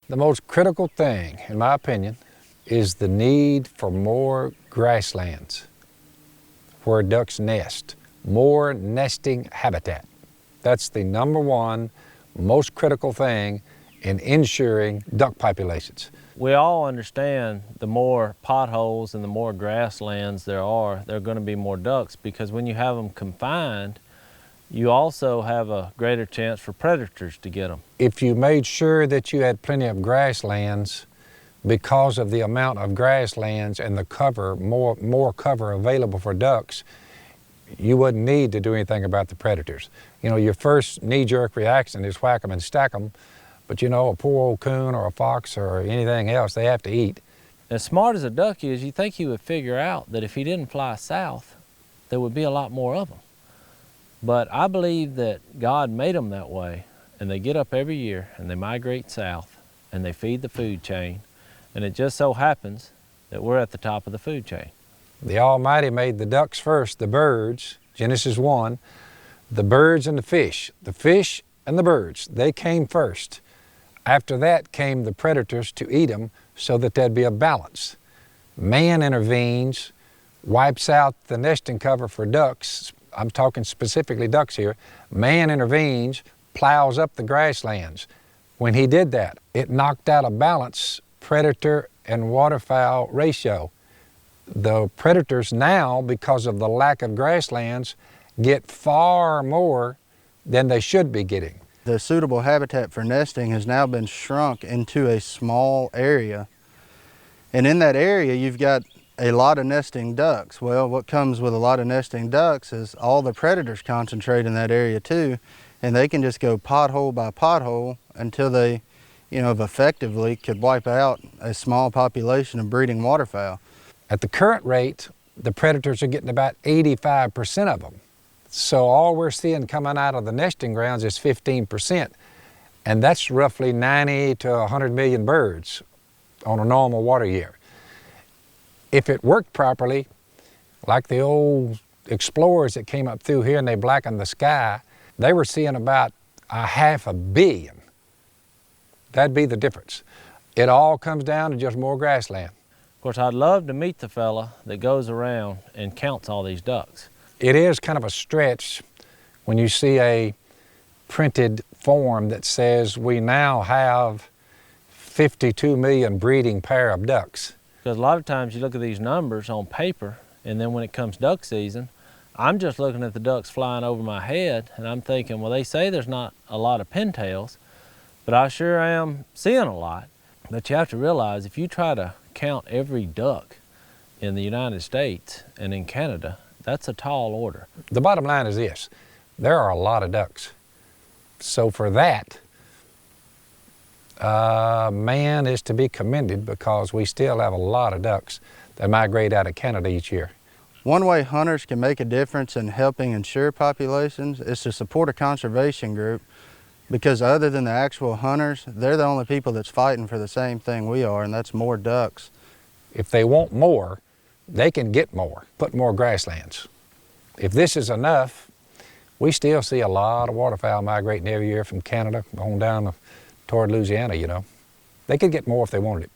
The most critical thing, in my opinion, is the need for more grasslands where ducks nest, more nesting habitat. That's the number one most critical thing in ensuring duck populations. We all understand the more potholes and the more grasslands there are going to be more ducks, because when you have them confined, you also have a greater chance for predators to get them. If you made sure that you had plenty of grasslands, because of the amount of grasslands and the cover, more cover available for ducks, you wouldn't need to do anything about the predators. You know, your first knee-jerk reaction is whack them and stack them, but you know, a poor old coon or a fox or anything else, they have to eat. As smart as a duck is, you think he would figure out that if he didn't fly south, there would be a lot more of them. But I believe that God made them that way, and they get up every year and they migrate south and they feed the food chain, and it just so happens that we're at the top of the food chain. The Almighty made the ducks first, the birds, Genesis 1, the birds and the fish and the birds, they came first. After that came the predators to eat them so that there'd be a balance. Man intervenes, wipes out the nesting cover for ducks. I'm talking specifically ducks here. Man intervenes, plows up the grasslands. When he did that, it knocked out of balance predator and waterfowl ratio. The predators now, because of the lack of grasslands, get far more than they should be getting. The suitable habitat for nesting has now been shrunk into a small area. And in that area, you've got a lot of nesting ducks. Well, what comes with a lot of nesting ducks is all the predators concentrate in that area too, and they can just go pothole by pothole until they, effectively could wipe out a small population of breeding waterfowl. At the current rate, the predators are getting about 85% of them. So all we're seeing coming out of the nesting grounds is 15%, and that's roughly 90 to 100 million birds on a normal water year. If it worked properly, like the old explorers that came up through here and they blackened the sky, they were seeing about 500 million. That'd be the difference. It all comes down to just more grassland. Of course, I'd love to meet the fella that goes around and counts all these ducks. It is kind of a stretch when you see a printed form that says we now have 52 million breeding pair of ducks. Because a lot of times you look at these numbers on paper, and then when it comes duck season, I'm just looking at the ducks flying over my head, and I'm thinking, well, they say there's not a lot of pintails, but I sure am seeing a lot. But you have to realize, if you try to count every duck in the United States and in Canada, that's a tall order. The bottom line is this: there are a lot of ducks. So for that, man is to be commended, because we still have a lot of ducks that migrate out of Canada each year. One way hunters can make a difference in helping ensure populations is to support a conservation group, because other than the actual hunters, they're the only people that's fighting for the same thing we are, and that's more ducks. If they want more, they can get more, put more grasslands. If this is enough, we still see a lot of waterfowl migrating every year from Canada on down toward Louisiana, They could get more if they wanted it.